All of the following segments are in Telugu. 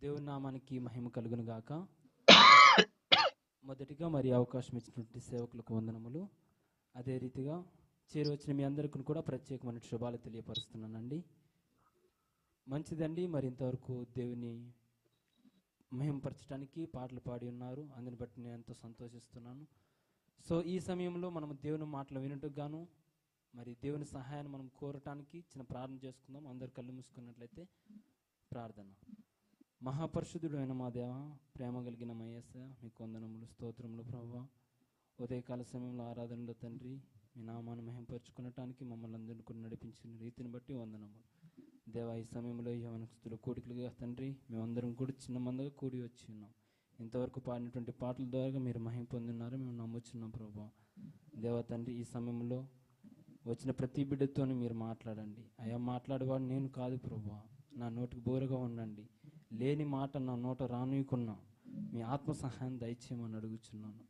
దేవుని నామానికి మహిమ కలుగును గాక. మొదటిగా మరి అవకాశం ఇచ్చినటువంటి సేవకులకు వందనములు. అదే రీతిగా చేరువచ్చిన మీ అందరికీ కూడా ప్రత్యేకమైన శుభాలు తెలియపరుస్తున్నానండి. మంచిదండి. మరి ఇంతవరకు దేవుని మహిమపరచడానికి పాటలు పాడి ఉన్నారు, అందుని బట్టి నేను ఎంతో సంతోషిస్తున్నాను. సో ఈ సమయంలో మనం దేవుని మాటలు వినటకు గాను మరి దేవుని సహాయాన్ని మనం కోరటానికి చిన్న ప్రార్థన చేసుకుందాం. అందరు కళ్ళు మూసుకున్నట్లయితే ప్రార్థన. మహాపరిశుద్ధుడు అయిన మా దేవ, ప్రేమ కలిగిన మా యేసయ్య, మీకు వందనములు, స్తోత్రములు ప్రభువా. ఉదయకాల సమయంలో ఆరాధనలో తండ్రి మీ నామాన్ని మహింపరచుకునటానికి మమ్మల్ని అందరినీ నడిపించిన రీతిని బట్టి వందనములు దేవా. ఈ సమయంలో యవనస్తుల కూడికలుగా తండ్రి మేమందరం కూడా చిన్న మందగా కూడి వచ్చి ఉన్నాం. ఇంతవరకు పాడినటువంటి పాటల ద్వారా మీరు మహిమ పొందినారు, మేము నమ్ముచున్నాం ప్రభువా. దేవా తండ్రి, ఈ సమయంలో వచ్చిన ప్రతి బిడ్డతోని మీరు మాట్లాడండి అయ్యా. మాట్లాడేవాడు నేను కాదు ప్రభువా, నా నోటికి బోరుగా ఉండండి. లేని మాట నా నోట రానియకున్నా మీ ఆత్మ సహాయం దయచేయమని అడుగుచున్నాను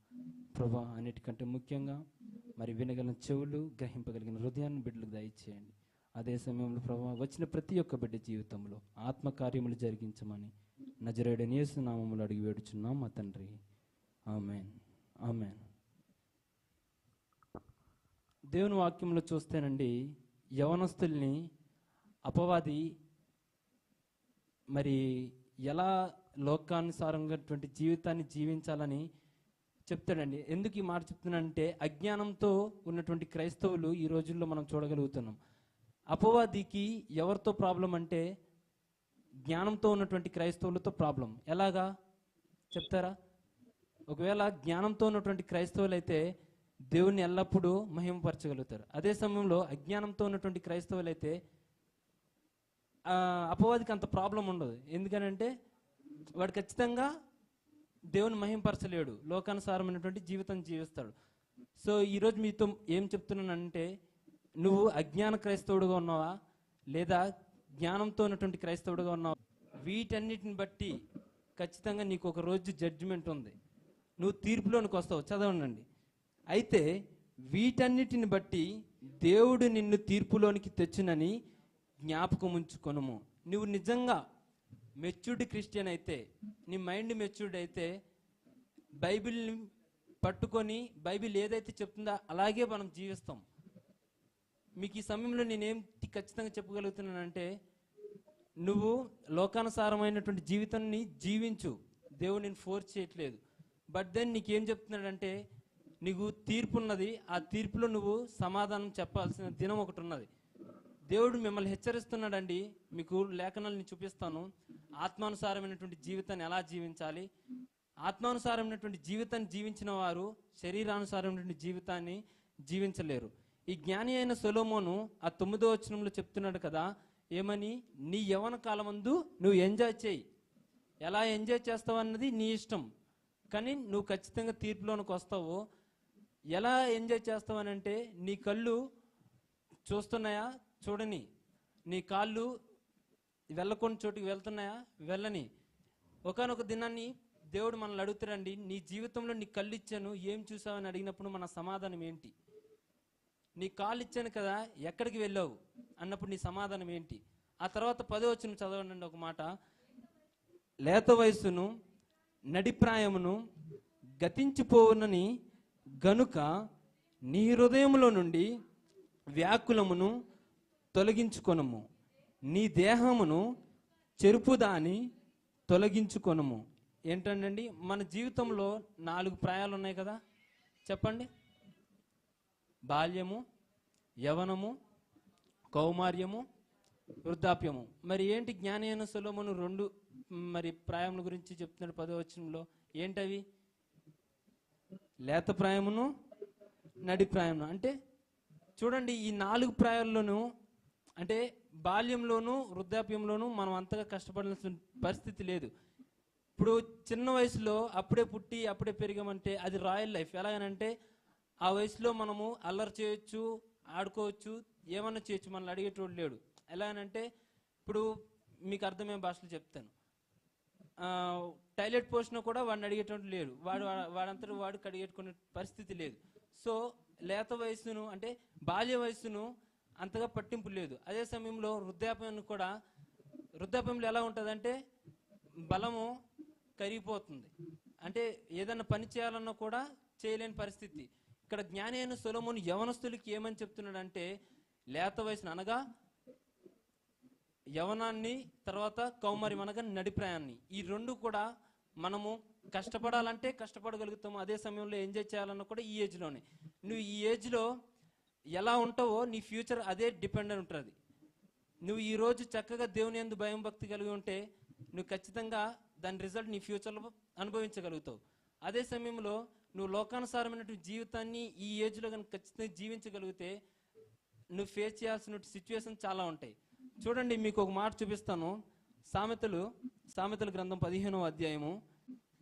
ప్రభా. అన్నిటికంటే ముఖ్యంగా మరి వినగలిగిన చెవులు, గ్రహింపగలిగిన హృదయాన్ని బిడ్డలకు దయచేయండి. అదే సమయంలో ప్రభా, వచ్చిన ప్రతి ఒక్క బిడ్డ జీవితంలో ఆత్మకార్యములు జరిగించమని నజరేయుడైన యేసు నామములో అడిగి వేడుచున్నాం మా తండ్రి, ఆమేన్, ఆమేన్. దేవుని వాక్యంలో చూస్తేనండి, యవనస్తుల్ని అపవాది మరి ఎలా లోకానుసారంగాటువంటి జీవితాన్ని జీవించాలని చెప్తాడండి. ఎందుకు ఈ మాట చెప్తున్నానంటే, అజ్ఞానంతో ఉన్నటువంటి క్రైస్తవులు ఈ రోజుల్లో మనం చూడగలుగుతున్నాం. అపవాదికి ఎవరితో ప్రాబ్లం అంటే, జ్ఞానంతో ఉన్నటువంటి క్రైస్తవులతో ప్రాబ్లం. ఎలాగా చెప్తారా? ఒకవేళ జ్ఞానంతో ఉన్నటువంటి క్రైస్తవులు అయితే దేవుణ్ణి ఎల్లప్పుడూ మహిమపరచగలుగుతారు. అదే సమయంలో అజ్ఞానంతో ఉన్నటువంటి క్రైస్తవులు అయితే అపవాదికి అంత ప్రాబ్లం ఉండదు. ఎందుకనంటే వాడు ఖచ్చితంగా దేవుని మహిమపరచలేడు, లోకానుసారమైనటువంటి జీవితం జీవిస్తాడు. సో ఈరోజు మీతో ఏం చెప్తున్నానంటే, నువ్వు అజ్ఞాన క్రైస్తవుడుగా ఉన్నావా లేదా జ్ఞానంతో ఉన్నటువంటి క్రైస్తవుడుగా ఉన్నావా? వీటన్నిటిని బట్టి ఖచ్చితంగా నీకు ఒక రోజు జడ్జిమెంట్ ఉంది, నువ్వు తీర్పులోనికి వస్తావు. చదవండి. అయితే వీటన్నిటిని బట్టి దేవుడు నిన్ను తీర్పులోనికి తెచ్చునని జ్ఞాపకం ఉంచుకొనుము. నువ్వు నిజంగా మెచ్యూర్డ్ క్రిస్టియన్ అయితే, నీ మైండ్ మెచ్యూర్డ్ అయితే, బైబిల్ని పట్టుకొని బైబిల్ ఏదైతే చెప్తుందో అలాగే మనం జీవిస్తాం. మీకు ఈ సమయంలో నేనేం ఖచ్చితంగా చెప్పగలుగుతున్నానంటే, నువ్వు లోకానుసారమైనటువంటి జీవితాన్ని జీవించు, దేవుడు నేను ఫోర్స్ చేయట్లేదు. బట్ దెన్ నీకేం చెప్తున్నాడంటే, నీకు తీర్పు ఉన్నది, ఆ తీర్పులో నువ్వు సమాధానం చెప్పాల్సిన దినం ఒకటి ఉన్నది. దేవుడు మిమ్మల్ని హెచ్చరిస్తున్నాడండి. మీకు లేఖనాలను చూపిస్తాను, ఆత్మానుసారమైనటువంటి జీవితాన్ని ఎలా జీవించాలి. ఆత్మానుసారమైనటువంటి జీవితాన్ని జీవించిన వారు శరీరానుసారమైనటువంటి జీవితాన్ని జీవించలేరు. ఈ జ్ఞాని అయిన సొలొమోను ఆ 9వ వచనంలో చెప్తున్నాడు కదా, ఏమని? నీ యవ్వన కాలమందు నువ్వు ఎంజాయ్ చేయి. ఎలా ఎంజాయ్ చేస్తావు అన్నది నీ ఇష్టం, కానీ నువ్వు ఖచ్చితంగా తీర్పులోనికి వస్తావు. ఎలా ఎంజాయ్ చేస్తావు అని అంటే, నీ కళ్ళు చూస్తున్నాయా? చూడని. నీ కాళ్ళు వెళ్ళకొని చోటుకి వెళ్తున్నాయా? వెళ్ళని. ఒకానొక దినాన్ని దేవుడు మనల్ని అడుగుతాడండి, నీ జీవితంలో నీ కళ్ళు ఇచ్చాను, ఏం చూసావని అడిగినప్పుడు మన సమాధానం ఏంటి? నీ కాళ్ళు ఇచ్చాను కదా, ఎక్కడికి వెళ్ళావు అన్నప్పుడు నీ సమాధానం ఏంటి? ఆ తర్వాత 10వ వచనం చదవండి ఒక మాట. లేత వయస్సును నడిప్రాయమును గతించిపోవునని గనుక నీ హృదయములో నుండి వ్యాకులమును తొలగించుకొనుము, నీ దేహమును చెరుపుదాని తొలగించుకొనుము. ఏంటండి, మన జీవితంలో 4 ప్రాయాలు ఉన్నాయి కదా, చెప్పండి. బాల్యము, యవనము, కౌమార్యము, వృద్ధాప్యము. మరి ఏంటి జ్ఞాని అయిన సొలొమోను 2 మరి ప్రాయముల గురించి చెప్తున్నాడు 10వ వచనంలో. ఏంటవి? లేత ప్రాయమును నడి ప్రాయమును. అంటే చూడండి, ఈ 4 ప్రాయాల్లోనూ, అంటే బాల్యంలోనూ వృద్ధాప్యంలోనూ మనం అంతగా కష్టపడాల్సిన పరిస్థితి లేదు. ఇప్పుడు చిన్న వయసులో అప్పుడే పుట్టి అప్పుడే పెరిగామంటే అది రాయల్ లైఫ్. ఎలాగనంటే ఆ వయసులో మనము అల్లరి చేయొచ్చు, ఆడుకోవచ్చు, ఏమన్నా చేయొచ్చు, మనల్ని అడిగేటోడు లేడు. ఎలాగనంటే ఇప్పుడు మీకు అర్థమయ్యే భాషలో చెప్తాను. టాయిలెట్ పోసినా కూడా వాడిని అడిగేటోడు లేడు, వాడంతటా వాడు కడిగేట్టుకునే పరిస్థితి లేదు. సో లేత వయసును అంటే బాల్య వయసును అంతగా పట్టింపు లేదు. అదే సమయంలో వృద్ధాప్యాన్ని కూడా, వృద్ధాప్యంలో ఎలా ఉంటుందంటే బలము కరిగిపోతుంది. అంటే ఏదైనా పని చేయాలన్నా కూడా చేయలేని పరిస్థితి. ఇక్కడ జ్ఞాని అయిన సొలొమోను యవనస్తులకి ఏమని చెప్తున్నాడంటే, లేత వయసును అనగా యవనాన్ని, తర్వాత కౌమార్యం అనగా నడిప్రాయాన్ని, ఈ రెండు కూడా మనము కష్టపడాలంటే కష్టపడగలుగుతాము. అదే సమయంలో ఎంజాయ్ చేయాలన్నా కూడా ఈ ఏజ్లోనే. నువ్వు ఈ ఏజ్లో ఎలా ఉంటావో నీ ఫ్యూచర్ అదే డిపెండ్ అని ఉంటుంది. నువ్వు ఈరోజు చక్కగా దేవుని యందు భయం భక్తి కలిగి ఉంటే నువ్వు ఖచ్చితంగా దాని రిజల్ట్ నీ ఫ్యూచర్లో అనుభవించగలుగుతావు. అదే సమయంలో నువ్వు లోకానుసారమైనటువంటి జీవితాన్ని ఈ ఏజ్లో కనుక ఖచ్చితంగా జీవించగలిగితే నువ్వు ఫేస్ చేయాల్సిన సిచ్యువేషన్ చాలా ఉంటాయి. చూడండి, మీకు ఒక మాట చూపిస్తాను. సామెతల గ్రంథం 15వ అధ్యాయము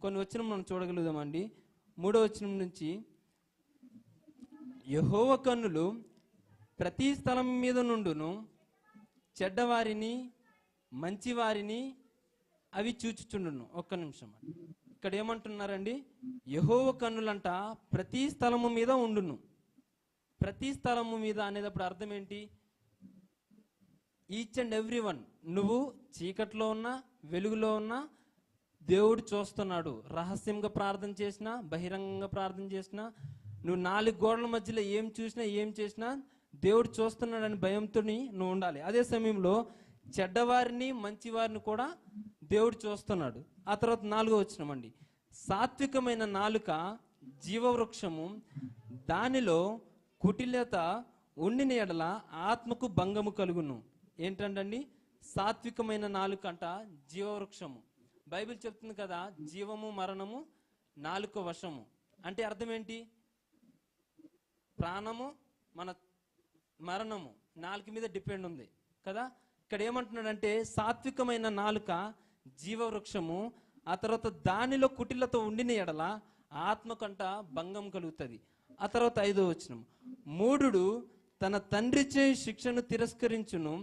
కొన్ని వచనం మనం చూడగలుగుదామండి. 3వ వచనం నుంచి, యెహోవా కన్నులు ప్రతి స్థలం మీద నుండును, చెడ్డవారిని మంచివారిని అవి చూచుచుండును. ఒక్క నిమిషం, ఇక్కడ ఏమంటున్నారండి? యెహోవా కన్నులంట ప్రతి స్థలము మీద ఉండును. ప్రతి స్థలము మీద అనేటప్పుడు అర్థం ఏంటి? Each and every one. నువ్వు చీకట్లో ఉన్నా వెలుగులో ఉన్నా దేవుడు చూస్తున్నాడు. రహస్యంగా ప్రార్థన చేసినా బహిరంగంగా ప్రార్థన చేసినా, నువ్వు 4 గోడల మధ్యలో ఏం చూసినా ఏం చేసినా దేవుడు చూస్తున్నాడని భయంతో నువ్వు ఉండాలి. అదే సమయంలో చెడ్డవారిని మంచివారిని కూడా దేవుడు చూస్తున్నాడు. ఆ తర్వాత 4వ వచనమండి, సాత్వికమైన నాలుక జీవవృక్షము, దానిలో కుటిలత ఉండిన ఎడల ఆత్మకు భంగము కలుగును. ఏంటండి? సాత్వికమైన నాలుక అంట జీవవృక్షము. బైబిల్ చెప్తుంది కదా, జీవము మరణము నాలుక వశము. అంటే అర్థం ఏంటి? ప్రాణము మన మరణము నాలుక మీద డిపెండ్ ఉంది కదా. ఇక్కడ ఏమంటున్నాడంటే, సాత్వికమైన నాలుక జీవవృక్షము, ఆ తర్వాత దానిలో కుటిలతో ఉండిన ఎడల ఆత్మకంట భంగం కలుగుతుంది. ఆ తర్వాత 5వ వచనం, మూఢుడు తన తండ్రి చే శిక్షను తిరస్కరించును,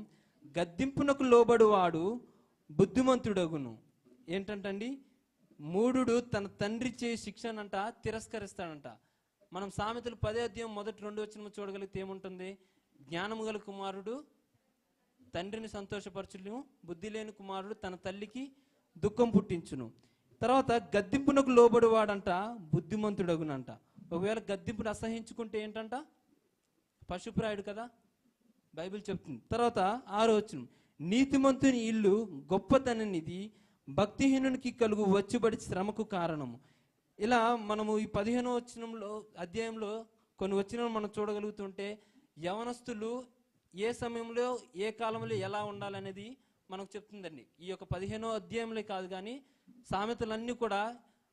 గద్దింపునకు లోబడువాడు బుద్ధిమంతుడగును. ఏంటంటండి? మూఢుడు తన తండ్రి చే శిక్షనంట తిరస్కరిస్తాడంట. మనం సామెతలు 10వ అధ్యాయం 1-2 వచనం చూడగలిగితే ఏముంటుంది? జ్ఞానము గల కుమారుడు తండ్రిని సంతోషపరచును, బుద్ధి లేని కుమారుడు తన తల్లికి దుఃఖం పుట్టించును. తర్వాత గద్దింపునకు లోబడువాడంట బుద్ధిమంతుడగునంట. ఒకవేళ గద్దింపును అసహించుకుంటే ఏంటంట? పశుప్రాయుడు కదా, బైబిల్ చెప్తుంది. తర్వాత 6వ వచనం, నీతిమంతుని ఇల్లు గొప్పతననిది, భక్తిహీనునికి కలుగు వచ్చుబడి శ్రమకు కారణము. ఇలా మనము ఈ 15వ అధ్యాయంలో కొన్ని వచనాలు మనం చూడగలుగుతుంటే, యవనస్తులు ఏ సమయంలో ఏ కాలంలో ఎలా ఉండాలనేది మనకు చెప్తుందండి. ఈ యొక్క 15వ అధ్యాయంలో కాదు కానీ సామెతలన్నీ కూడా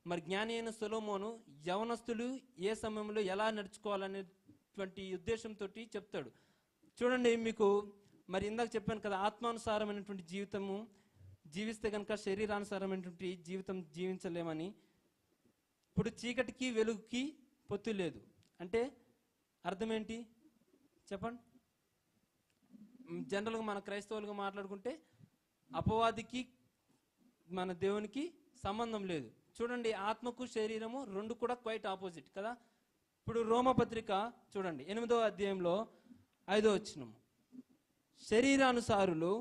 మరి జ్ఞాని అయిన సొలొమోను యవనస్తులు ఏ సమయంలో ఎలా నడుచుకోవాలనేటువంటి ఉద్దేశంతో చెప్తాడు. చూడండి, మీకు మరి ఇందాక చెప్పాను కదా, ఆత్మానుసారమైనటువంటి జీవితము జీవిస్తే కనుక శరీరానుసారమైనటువంటి జీవితం జీవించలేమని. ఇప్పుడు చీకటికి వెలుగుకి పొత్తు లేదు అంటే అర్థం ఏంటి చెప్పండి? జనరల్గా మన క్రైస్తవులుగా మాట్లాడుకుంటే అపవాదికి మన దేవునికి సంబంధం లేదు. చూడండి, ఆత్మకు శరీరము రెండు కూడా క్వైట్ ఆపోజిట్ కదా. ఇప్పుడు రోమపత్రిక చూడండి 8వ అధ్యాయంలో 5వ వచనం, శరీరానుసారులు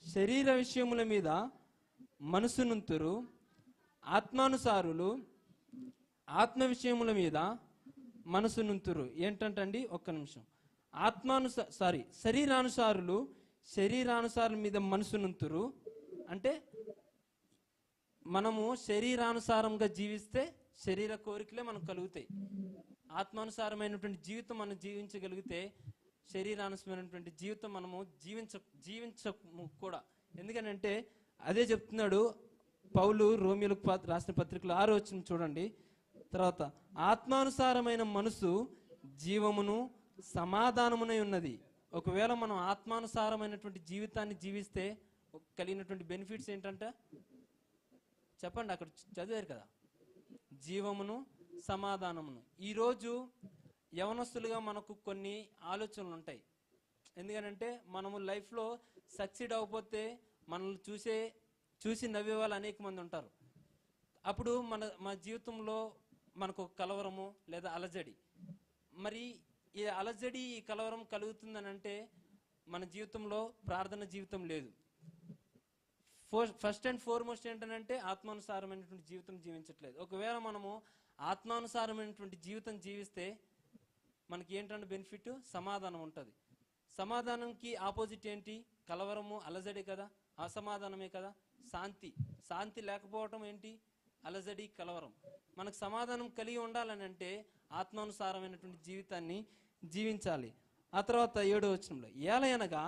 శరీర విషయముల మీద మనసునుంతురు, ఆత్మానుసారులు ఆత్మ విషయముల మీద మనసునుంతురు. ఏంటంటండి? ఒక్క నిమిషం. శరీరానుసారులు శరీరానుసారుల మీద మనసునుంతురు అంటే మనము శరీరానుసారంగా జీవిస్తే శరీర కోరికలే మనకు కలుగుతాయి. ఆత్మానుసారమైనటువంటి జీవితం మనం జీవించగలిగితే శరీరానుసారమైనటువంటి జీవితం మనము జీవించము కూడా. ఎందుకనంటే అదే చెప్తున్నాడు పౌలు రోమియోలకు రాసిన పత్రికలో 6వ వచనం చూడండి. తర్వాత ఆత్మానుసారమైన మనసు జీవమును సమాధానమునై ఉన్నది. ఒకవేళ మనం ఆత్మానుసారమైనటువంటి జీవితాన్ని జీవిస్తే కలిగినటువంటి బెనిఫిట్స్ ఏంటంటే చెప్పండి, అక్కడ చదివారు కదా, జీవమును సమాధానమును. ఈరోజు యవనస్తులుగా మనకు కొన్ని ఆలోచనలు ఉంటాయి. ఎందుకనంటే మనము లైఫ్లో సక్సీడ్ అవ్వకపోతే మనల్ని చూసి నవ్వే వాళ్ళు అనేక మంది ఉంటారు. అప్పుడు మన జీవితంలో మనకు కలవరము లేదా అలజడి. మరి ఈ అలజడి ఈ కలవరం కలుగుతుందని అంటే మన జీవితంలో ప్రార్థన జీవితం లేదు. ఫస్ట్ అండ్ ఫార్మోస్ట్ ఏంటంటే ఆత్మానుసారమైనటువంటి జీవితం జీవించట్లేదు. ఒకవేళ మనము ఆత్మానుసారమైనటువంటి జీవితం జీవిస్తే మనకి ఏంటంటే బెనిఫిట్, సమాధానం ఉంటుంది. సమాధానంకి ఆపోజిట్ ఏంటి? కలవరము, అలజడి కదా, అసమాధానమే కదా. శాంతి లేకపోవటం ఏంటి? అలజడి, కలవరం. మనకు సమాధానం కలిగి ఉండాలని అంటే ఆత్మానుసారమైనటువంటి జీవితాన్ని జీవించాలి. ఆ తర్వాత 7వ వచనంలో, ఏలయనగా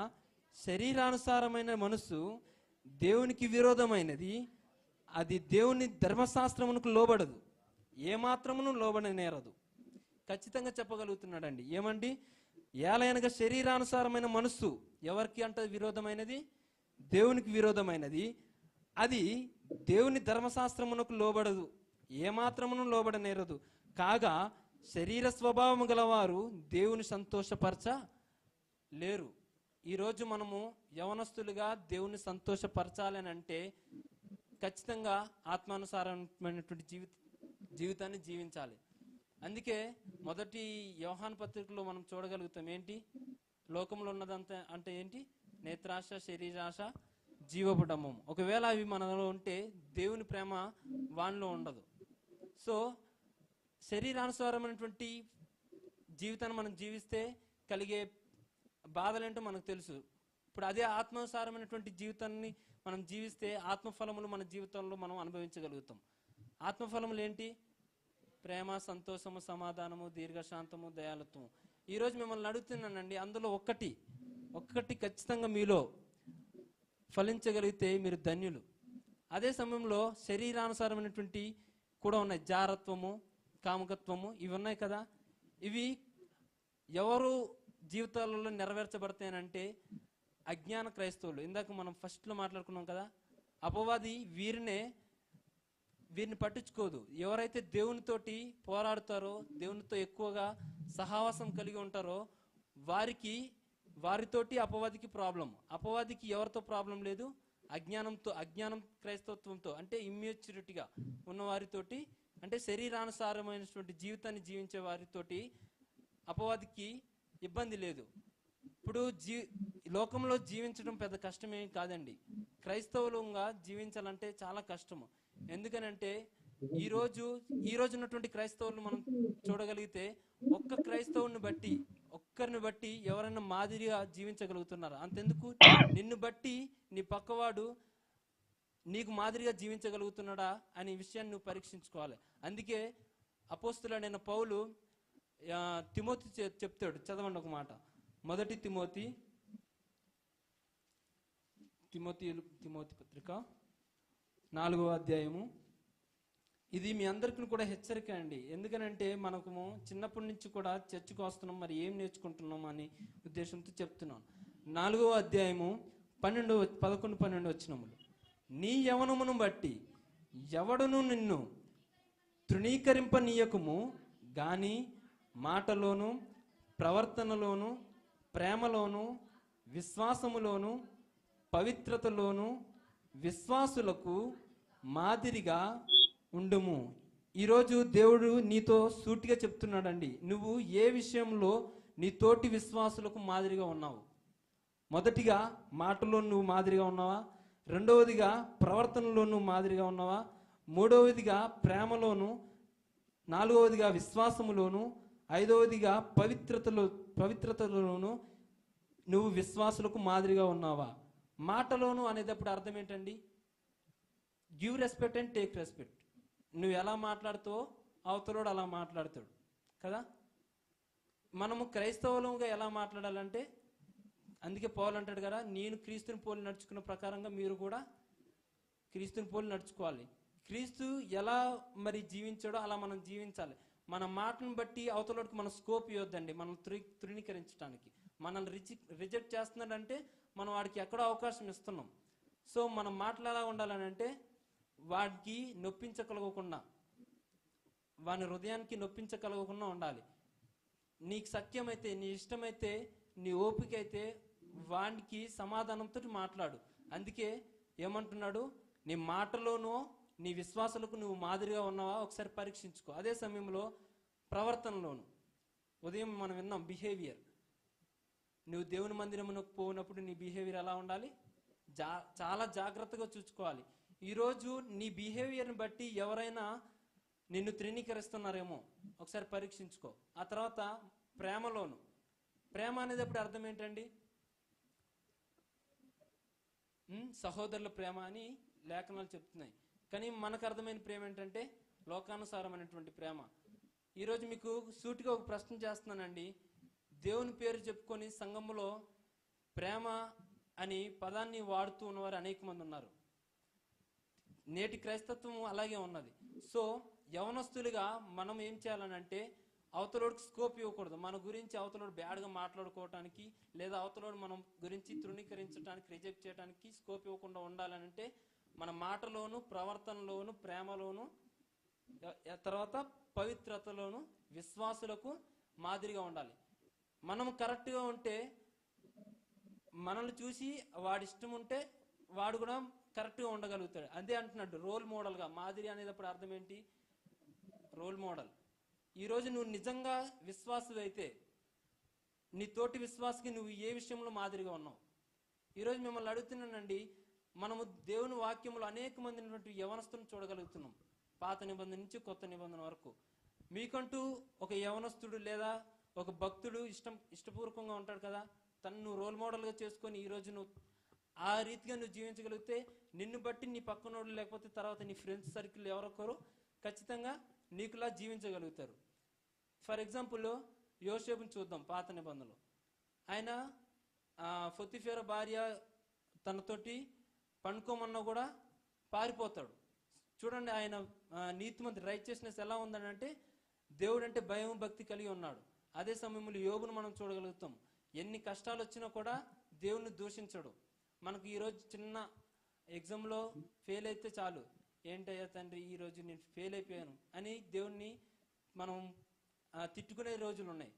శరీరానుసారమైన మనసు దేవునికి విరోధమైనది, అది దేవుని ధర్మశాస్త్రమునకు లోబడదు, ఏమాత్రమును లోబడనేరదు. ఖచ్చితంగా చెప్పగలుగుతున్నాడండి. ఏమండి? ఏలయనగా శరీరానుసారమైన మనస్సు ఎవరికి అంటే విరోధమైనది? దేవునికి విరోధమైనది. అది దేవుని ధర్మశాస్త్రమునకు లోబడదు, ఏమాత్రమును లోబడనేరదు. కాగా శరీర స్వభావము గలవారు దేవుని సంతోషపరచ లేరు. ఈరోజు మనము యవనస్తులుగా దేవుని సంతోషపరచాలని అంటే ఖచ్చితంగా ఆత్మానుసారమైనటువంటి జీవితాన్ని జీవించాలి. అందుకే మొదటి యోహాను పత్రికలో మనం చూడగలుగుతాం ఏంటి? లోకంలో ఉన్నదంతా అంటే ఏంటి? నేత్రాశ, శరీరాశ, జీవపుటమం. ఒకవేళ అవి మనలో ఉంటే దేవుని ప్రేమ వానిలో ఉండదు. సో శరీరానుసారమైనటువంటి జీవితాన్ని మనం జీవిస్తే కలిగే బాధలేంటో మనకు తెలుసు. ఇప్పుడు అదే ఆత్మానుసారమైనటువంటి జీవితాన్ని మనం జీవిస్తే ఆత్మఫలములు మన జీవితంలో మనం అనుభవించగలుగుతాం. ఆత్మఫలములు ఏంటి? ప్రేమ, సంతోషము, సమాధానము, దీర్ఘశాంతము, దయాళుత్వము. ఈరోజు మిమ్మల్ని అడుగుతున్నానండి, అందులో ఒక్కటి ఖచ్చితంగా మీలో ఫలించగలిగితే మీరు ధన్యులు. అదే సమయంలో శరీరానుసారమైనటువంటి కూడా ఉన్నాయి, జారత్వము, కాముకత్వము, ఇవి ఉన్నాయి కదా. ఇవి ఎవరు జీవితాలలో నెరవేర్చబడతాయనంటే అజ్ఞాన క్రైస్తవులు. ఇందాక మనం ఫస్ట్లో మాట్లాడుకున్నాం కదా, అపవాది వీరిని పట్టించుకోదు. ఎవరైతే దేవునితోటి పోరాడుతారో, దేవునితో ఎక్కువగా సహవాసం కలిగి ఉంటారో వారితోటి అపవాదికి ప్రాబ్లం. అపవాదికి ఎవరితో ప్రాబ్లం లేదు? అజ్ఞానం క్రైస్తవత్వంతో అంటే ఇమ్మెచ్యూరిటీగా ఉన్న వారితోటి, అంటే శరీరానుసారమైనటువంటి జీవితాన్ని జీవించే వారితోటి అపవాదికి ఇబ్బంది లేదు. ఇప్పుడు లోకంలో జీవించడం పెద్ద కష్టమేం కాదండి. క్రైస్తవులుగా జీవించాలంటే చాలా కష్టము. ఎందుకనంటే ఈ రోజు ఉన్నటువంటి క్రైస్తవులు మనం చూడగలిగితే ఒక్కరిని బట్టి ఎవరైనా మాదిరిగా జీవించగలుగుతున్నారు. అంతెందుకు, నిన్ను బట్టి నీ పక్కవాడు నీకు మాదిరిగా జీవించగలుగుతున్నాడా అనే విషయాన్ని నువ్వు పరీక్షించుకోవాలి. అందుకే అపోస్తులుడైన పౌలు తిమోతి చెప్తాడు, చదవండి ఒక మాట. మొదటి తిమోతి పత్రిక 4వ అధ్యాయము. ఇది మీ అందరికీ కూడా హెచ్చరిక అండి. ఎందుకనంటే మనకు చిన్నప్పటి నుంచి కూడా చర్చకు వస్తున్నాం, మరి ఏం నేర్చుకుంటున్నాం అనే ఉద్దేశంతో చెప్తున్నాం. 4వ అధ్యాయము 11-12 వచనములు. నీ యవనమును బట్టి ఎవడును నిన్ను తృణీకరింపనీయకము గాని మాటలోను, ప్రవర్తనలోను, ప్రేమలోను, విశ్వాసములోను, పవిత్రతలోను విశ్వాసులకు మాదిరిగా ఉండుము. ఈరోజు దేవుడు నీతో సూటిగా చెప్తున్నాడండి, నువ్వు ఏ విషయంలో నీ తోటి విశ్వాసులకు మాదిరిగా ఉన్నావు? మొదటిగా మాటలో నువ్వు మాదిరిగా ఉన్నావా? రెండవదిగా ప్రవర్తనలో నువ్వు మాదిరిగా ఉన్నావా? మూడవదిగా ప్రేమలోను, నాలుగవదిగా విశ్వాసములోను, ఐదవదిగా పవిత్రతలోను నువ్వు విశ్వాసులకు మాదిరిగా ఉన్నావా? మాటలోను అనేటప్పుడు అర్థం ఏంటండి? Give respect and take respect. నువ్వు ఎలా మాట్లాడుతావో అవతలోడు అలా మాట్లాడతాడు కదా. మనము క్రైస్తవులుగా ఎలా మాట్లాడాలంటే, అందుకే పౌలు అంటాడు కదా, నేను క్రీస్తుని పోలి నడుచుకున్న ప్రకారంగా మీరు కూడా క్రీస్తుని పోలి నడుచుకోవాలి. క్రీస్తు ఎలా మరి జీవించాడో అలా మనం జీవించాలి. మన మాటను బట్టి అవతలోడికి మనం స్కోప్ ఇవ్వద్దండి, మనం తృణీకరించడానికి. మనల్ని రిజెక్ట్ చేస్తున్నాడంటే మనం వాడికి ఎక్కడో అవకాశం ఇస్తున్నాం. సో మనం మాటలు ఎలా ఉండాలని అంటే, వాడికి నొప్పించగలగకుండా, వాని హృదయానికి నొప్పించగలగకుండా ఉండాలి. నీకు సత్యమైతే, నీ ఇష్టమైతే, నీ ఓపిక అయితే వానికి సమాధానంతో మాట్లాడు. అందుకే ఏమంటున్నాడు, నీ మాటలోనో నీ విశ్వాసాలకు నువ్వు మాదిరిగా ఉన్నావా ఒకసారి పరీక్షించుకో. అదే సమయంలో ప్రవర్తనలోను, ఉదయం మనం విన్నాం బిహేవియర్. నువ్వు దేవుని మందిరమునకు పోయినప్పుడు నీ బిహేవియర్ ఎలా ఉండాలి? చాలా జాగ్రత్తగా చూసుకోవాలి. ఈరోజు నీ బిహేవియర్ని బట్టి ఎవరైనా నిన్ను తృణీకరిస్తున్నారేమో ఒకసారి పరీక్షించుకో. ఆ తర్వాత ప్రేమలోను, ప్రేమ అనేది అప్పుడు అర్థం ఏంటండి? సహోదరుల ప్రేమ అని లేఖనాలు చెప్తున్నాయి. కానీ మనకు అర్థమైన ప్రేమ ఏంటంటే లోకానుసారమైనటువంటి ప్రేమ. ఈరోజు మీకు సూటిగా ఒక ప్రశ్న చేస్తున్నానండి. దేవుని పేరు చెప్పుకొని సంఘములో ప్రేమ అని పదాన్ని వాడుతూ ఉన్నవారు అనేక మంది ఉన్నారు. నేటి క్రైస్తత్వం అలాగే ఉన్నది. సో యవనస్తులుగా మనం ఏం చేయాలనంటే అవతలోడికి స్కోప్ ఇవ్వకూడదు. మన గురించి అవతలోడు బ్యాడ్గా మాట్లాడుకోవటానికి లేదా అవతలోడు మనం గురించి తృణీకరించడానికి, రిజెక్ట్ చేయడానికి స్కోప్ ఇవ్వకుండా ఉండాలనంటే మన మాటలోను, ప్రవర్తనలోను, ప్రేమలోను, తర్వాత పవిత్రతలోను విశ్వాసులకు మాదిరిగా ఉండాలి. మనం కరెక్ట్గా ఉంటే మనల్ని చూసి వాడి ఇష్టం ఉంటే వాడు కూడా కరెక్ట్గా ఉండగలుగుతాడు. అదే అంటున్నాడు రోల్ మోడల్గా. మాదిరి అనేది అప్పుడు అర్థం ఏంటి? Role model. ఈరోజు నువ్వు నిజంగా విశ్వాసుడు అయితే నీ తోటి విశ్వాసకి నువ్వు ఏ విషయంలో మాదిరిగా ఉన్నావు? ఈరోజు మిమ్మల్ని అడుగుతున్నానండి, మనము దేవుని వాక్యంలో అనేక మంది యవనస్తులను చూడగలుగుతున్నాం, పాత నిబంధన నుంచి కొత్త నిబంధన వరకు. మీకంటూ ఒక యవనస్తుడు లేదా ఒక భక్తుడు ఇష్టపూర్వకంగా ఉంటాడు కదా, తను నువ్వు రోల్ మోడల్గా చేసుకొని ఈరోజు నువ్వు ఆ రీతిగా నువ్వు జీవించగలిగితే నిన్ను బట్టి నీ పక్కనోడు లేకపోతే తర్వాత నీ ఫ్రెండ్స్ సర్కిల్ ఎవరొకరు ఖచ్చితంగా నీకులా జీవించగలుగుతారు. ఫర్ ఎగ్జాంపుల్ యోసేపుని చూద్దాం. పాత నిబంధనలో ఆయన పొతిఫెర భార్య తనతోటి పండుకోమన్నా కూడా పారిపోతాడు. చూడండి, ఆయన నీతిమంతుడు, రైచియస్నెస్ ఎలా ఉందనంటే దేవుడు అంటే భయం భక్తి కలిగి ఉన్నాడు. అదే సమయంలో యోబును మనం చూడగలుగుతాం. ఎన్ని కష్టాలు వచ్చినా కూడా దేవుణ్ణి దూషించడు. మనకు ఈరోజు చిన్న ఎగ్జామ్లో ఫెయిల్ అయితే చాలు, ఏంటయ్యా తండ్రి ఈరోజు నేను ఫెయిల్ అయిపోయాను అని దేవుణ్ణి మనం తిట్టుకునే రోజులు ఉన్నాయి.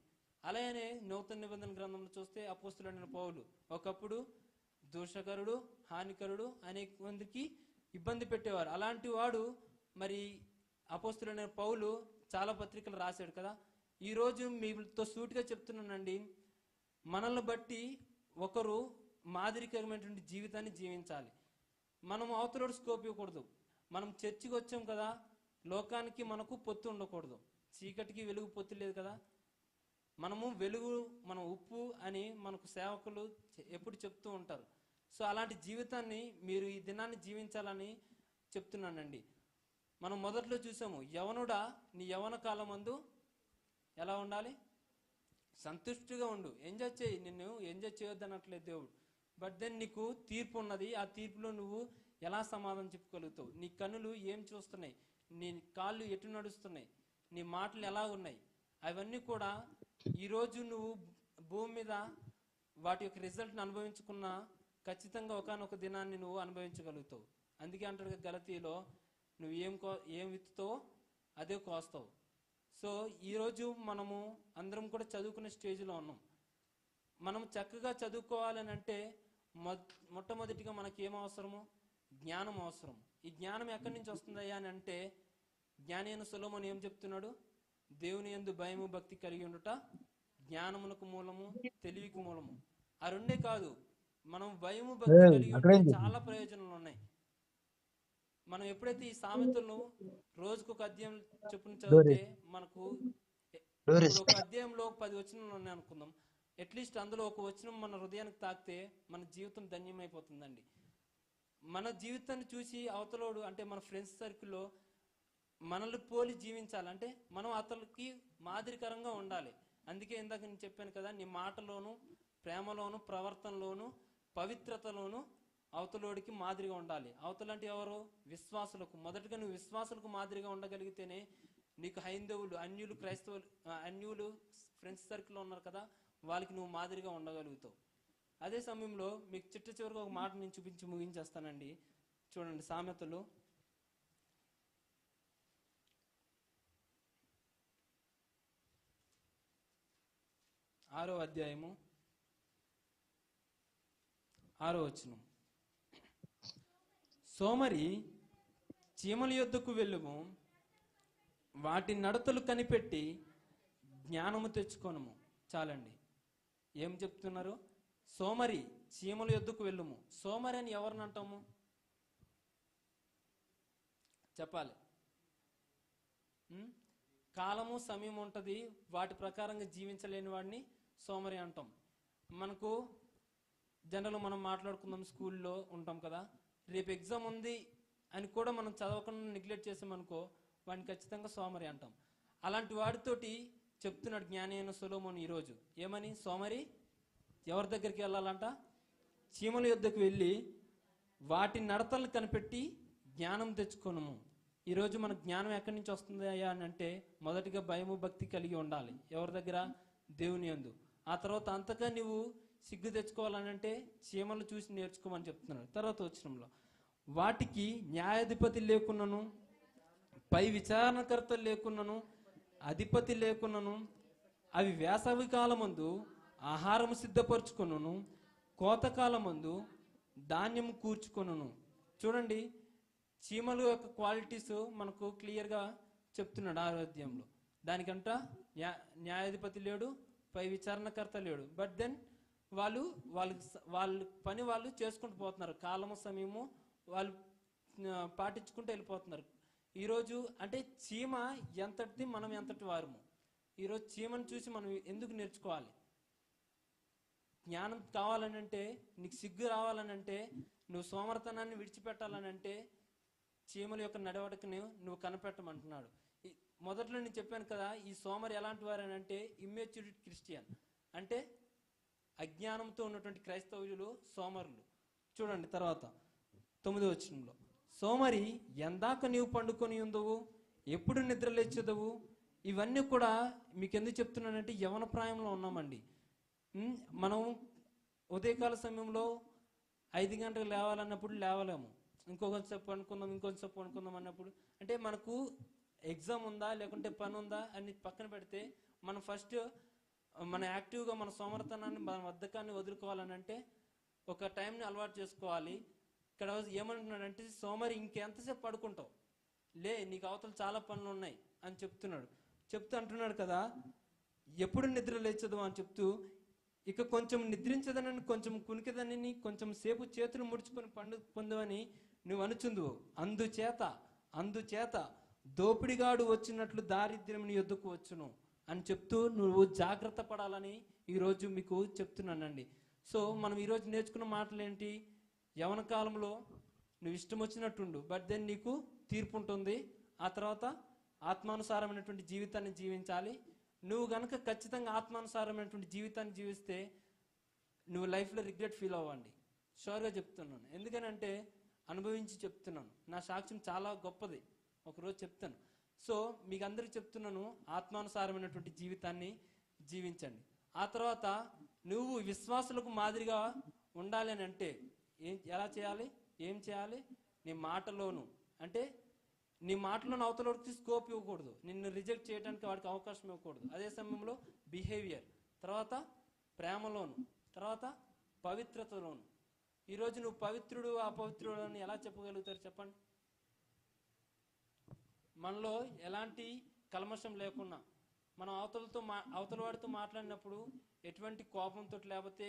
అలాగనే నూతన నిబంధన గ్రంథంలో చూస్తే అపోస్తులైన పౌలు ఒకప్పుడు దూషకరుడు, హానికరుడు, అనేక మందికి ఇబ్బంది పెట్టేవారు. అలాంటి వాడు మరి అపోస్తులైన పౌలు చాలా పత్రికలు రాశాడు కదా. ఈరోజు మీతో సూటిగా చెప్తున్నానండి, మనల్ని బట్టి ఒకరు మాదిరికరమైనటువంటి జీవితాన్ని జీవించాలి. మనం అవతలోడు స్కోప్ ఇవ్వకూడదు. మనం చర్చికి వచ్చాం కదా, లోకానికి మనకు పొత్తు ఉండకూడదు. చీకటికి వెలుగు పొత్తు లేదు కదా. మనము వెలుగు, మనం ఉప్పు అని మనకు సేవకులు ఎప్పుడు చెప్తూ ఉంటారు. సో అలాంటి జీవితాన్ని మీరు ఈ దినాన్ని జీవించాలని చెప్తున్నానండి. మనం మొదట్లో చూసాము, యవనుడా నీ యవన కాలమందు ఎలా ఉండాలి? సంతుష్టిగా ఉండు, ఎంజాయ్ చేయి. నిన్ను ఎంజాయ్ చేయొద్దనట్లేదు దేవుడు. బట్ దెన్ నీకు తీర్పు ఉన్నది. ఆ తీర్పులో నువ్వు ఎలా సమాధానం చెప్పుకోగలుగుతావు? నీ కన్నులు ఏం చూస్తున్నాయి, నీ కాళ్ళు ఎటు నడుస్తున్నాయి, నీ మాటలు ఎలా ఉన్నాయి, అవన్నీ కూడా ఈరోజు నువ్వు భూమి మీద వాటి యొక్క రిజల్ట్ని అనుభవించుకున్నా ఖచ్చితంగా ఒకానొక దినాన్ని నువ్వు అనుభవించగలుగుతావు. అందుకే అంటాడు గలతీలో, నువ్వు ఏం విత్తుతావో అదే కోస్తావు. సో ఈరోజు మనము అందరం కూడా చదువుకునే స్టేజ్లో ఉన్నాం. మనం చక్కగా చదువుకోవాలని అంటే మొట్టమొదటిగా మనకి ఏం అవసరము? జ్ఞానం అవసరం. ఈ జ్ఞానం ఎక్కడి నుంచి వస్తుందయ్యా అని అంటే, జ్ఞాని అయిన సొలొమోను ఏం చెప్తున్నాడు? దేవుని యందు భయము భక్తి కలిగి ఉండుట జ్ఞానమునకు మూలము, తెలివికి మూలము. ఆ రెండే కాదు, మనం భయము భక్తి కలిగి ఉంటే చాలా ప్రయోజనాలు ఉన్నాయి. మనం ఎప్పుడైతే ఈ సామెతలను రోజుకు ఒక అధ్యాయం చొప్పున చదివితే మనకు ఒక అధ్యాయంలో 10 వచనాలు ఉన్నాయి అనుకుందాం. అట్లీస్ట్ అందులో ఒక వచనం మన హృదయానికి తాకితే మన జీవితం ధన్యమైపోతుందండి. మన జీవితాన్ని చూసి అవతలోడు అంటే మన ఫ్రెండ్స్ సర్కిల్లో మనల్ని పోలి జీవించాలంటే మనం అతనికి మాదిరికరంగా ఉండాలి. అందుకే ఇందాక నేను చెప్పాను కదా, నీ మాటలోను, ప్రేమలోను, ప్రవర్తనలోను, పవిత్రతలోను అవతలోడికి మాదిరిగా ఉండాలి. అవతలంటే ఎవరు? విశ్వాసులకు. మొదటగా నువ్వు విశ్వాసులకు మాదిరిగా ఉండగలిగితేనే నీకు హైందవులు, అన్యులు, క్రైస్తవులు, అన్యులు ఫ్రెండ్స్ సర్కిల్లో ఉన్నారు కదా, వాళ్ళకి నువ్వు మాదిరిగా ఉండగలుగుతావు. అదే సమయంలో మీకు చివరిగా ఒక మాట నేను చూపించి ముగించేస్తానండి. చూడండి, సామెతలు 6వ అధ్యాయము 6వ వచనం. సోమరి చీమల యొద్దకు వెళ్ళుము, వాటి నడతలు కనిపెట్టి జ్ఞానము తెచ్చుకోనము. చాలండి. ఏం చెప్తున్నారు? సోమరి చీమల యొద్దకు వెళ్ళుము. సోమరి అని ఎవరిని అంటాము చెప్పాలి? కాలము సమయం ఉంటుంది, వాటి ప్రకారంగా జీవించలేని వాడిని సోమరి అంటాం. మనకు జనరల్ మనం మాట్లాడుకుందాం, స్కూల్లో ఉంటాం కదా, రేపు ఎగ్జామ్ ఉంది అని కూడా మనం చదవకుండా నెగ్లెక్ట్ చేసామనుకో వాడిని ఖచ్చితంగా సోమరి అంటాం. అలాంటి వాడితోటి చెప్తున్నాడు జ్ఞాని అయిన సొలొమోను ఈరోజు ఏమని, సోమరి ఎవరి దగ్గరికి వెళ్ళాలంట? చీమల యొద్దకు వెళ్ళి వాటి నడతలను కనిపెట్టి జ్ఞానం తెచ్చుకోను. ఈరోజు మన జ్ఞానం ఎక్కడి నుంచి వస్తుంది అయ్యా అని అంటే, మొదటిగా భయము భక్తి కలిగి ఉండాలి ఎవరి దగ్గర? దేవుని యందు. ఆ తర్వాత అంతగా నువ్వు సిగ్గు తెచ్చుకోవాలని అంటే చీమలు చూసి నేర్చుకోమని చెప్తున్నాడు. తర్వాత వచనంలో, వాటికి న్యాయాధిపతి లేకున్నను, పై విచారణకర్త లేకున్నను, అధిపతి లేకున్నను, అవి వేసవి కాలమందు ఆహారము సిద్ధపరచుకొనును, కోతకాలమందు ధాన్యము కూర్చుకొనును. చూడండి, చీమల యొక్క క్వాలిటీస్ మనకు క్లియర్గా చెప్తున్నాడు ఆరోగ్యంలో. దానికంట న్యాయాధిపతి లేడు, పై విచారణకర్త లేడు. బట్ దెన్ వాళ్ళ పని వాళ్ళు చేసుకుంటూ పోతున్నారు. కాలము సమయము వాళ్ళు పాటించుకుంటూ వెళ్ళిపోతున్నారు. ఈరోజు అంటే చీమ ఎంతటిది, మనం ఎంతటి వారము. ఈరోజు చీమను చూసి మనం ఎందుకు నేర్చుకోవాలి? జ్ఞానం కావాలనంటే, నీకు సిగ్గు రావాలనంటే, నువ్వు సోమరతనాన్ని విడిచిపెట్టాలనంటే చీమల యొక్క నడవడికని నువ్వు కనిపెట్టమంటున్నాడు. మొదట్లో నేను చెప్పాను కదా, ఈ సోమరి ఎలాంటి వారనంటే ఇమ్మెచ్యూరిటీ క్రిస్టియన్, అంటే అజ్ఞానంతో ఉన్నటువంటి క్రైస్తవులు సోమరులు. చూడండి తర్వాత 9వ వచనంలో, సోమరి ఎందాక నీవు పండుకొని ఉందవు, ఎప్పుడు నిద్ర లేచెదవు. ఇవన్నీ కూడా మీకు ఎందుకు చెప్తున్నానంటే, యవన ప్రాయంలో ఉన్నామండి. మనం ఉదయకాల సమయంలో 5 గంటలకు లేవాలన్నప్పుడు లేవలేము. ఇంకొంచెం పనుకుందాం అన్నప్పుడు, అంటే మనకు ఎగ్జామ్ ఉందా లేకుంటే పని ఉందా అని పక్కన పెడితే, మనం ఫస్ట్ మన యాక్టివ్గా మన సోమరతనాన్ని, మన బద్ధకాన్ని వదులుకోవాలని అంటే ఒక టైంని అలవాటు చేసుకోవాలి. ఇక్కడ ఏమంటున్నాడంటే, సోమరి ఇంకెంతసేపు పడుకుంటావు, లే నీకు అవతల చాలా పనులు ఉన్నాయి అని చెప్తూ అంటున్నాడు కదా, ఎప్పుడు నిద్ర లేచదు అని చెప్తూ, ఇక కొంచెం నిద్రించదనని, కొంచెం కునికిదనని, కొంచెం సేపు చేతులు ముడుచుకొని పొందవని నువ్వు అనుచుందువు. అందుచేత దోపిడిగాడు వచ్చినట్లు దారిద్ర్యం నీ యొద్దకు వచ్చును అని చెప్తూ నువ్వు జాగ్రత్త పడాలని ఈరోజు మీకు చెప్తున్నానండి. సో మనం ఈరోజు నేర్చుకున్న మాటలు ఏంటి? యవన కాలంలో నువ్వు ఇష్టం వచ్చినట్టుండు, బట్ దెన్ నీకు తీర్పు ఉంటుంది. ఆ తర్వాత ఆత్మానుసారమైనటువంటి జీవితాన్ని జీవించాలి. నువ్వు గనక ఖచ్చితంగా ఆత్మానుసారమైనటువంటి జీవితాన్ని జీవిస్తే నువ్వు లైఫ్లో రిగ్రెట్ ఫీల్ అవ్వండి, షూర్గా చెప్తున్నాను. ఎందుకనంటే అనుభవించి చెప్తున్నాను, నా సాక్ష్యం చాలా గొప్పది, ఒకరోజు చెప్తాను. సో మీకు అందరికి చెప్తున్నాను, ఆత్మానుసారమైనటువంటి జీవితాన్ని జీవించండి. ఆ తర్వాత నువ్వు విశ్వాసులకు మాదిరిగా ఉండాలి అని అంటే ఎలా చేయాలి? ఏం చేయాలి? నీ మాటలోను, అంటే నీ మాటలోను అవతలకి స్కోప్ ఇవ్వకూడదు, నిన్ను రిజెక్ట్ చేయడానికి వాడికి అవకాశం ఇవ్వకూడదు. అదే సమయంలో బిహేవియర్, తర్వాత ప్రేమలోను, తర్వాత పవిత్రతలోను. ఈరోజు నువ్వు పవిత్రుడు అపవిత్రుడు అని ఎలా చెప్పగలుగుతారు చెప్పండి? మనలో ఎలాంటి కల్మషం లేకుండా మనం అవతల వాడితో మాట్లాడినప్పుడు ఎటువంటి కోపంతో, లేకపోతే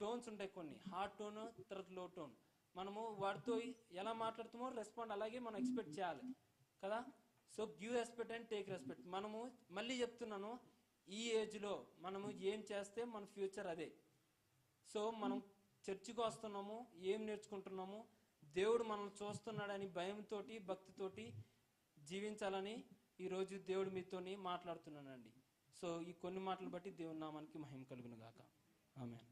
టోన్స్ ఉంటాయి, కొన్ని హార్డ్ టోన్, తర్వాత లో టోన్. మనము వాడితో ఎలా మాట్లాడుతామో రెస్పాండ్ అలాగే మనం ఎక్స్పెక్ట్ చేయాలి కదా. So give respect and take respect. మనము మళ్ళీ చెప్తున్నాను, ఈ ఏజ్లో మనము ఏం చేస్తే మన ఫ్యూచర్ అదే. సో మనం చర్చికి వస్తున్నాము, ఏం నేర్చుకుంటున్నాము, దేవుడు మనల్ని చూస్తున్నాడని భయంతోటి భక్తితోటి జీవించాలని ఈరోజు దేవుడు మీతోని మాట్లాడుతున్నానండి. సో ఈ కొన్ని మాటలు బట్టి దేవుని నామానికి మహిమ కలుగును గాక. ఆమేన్.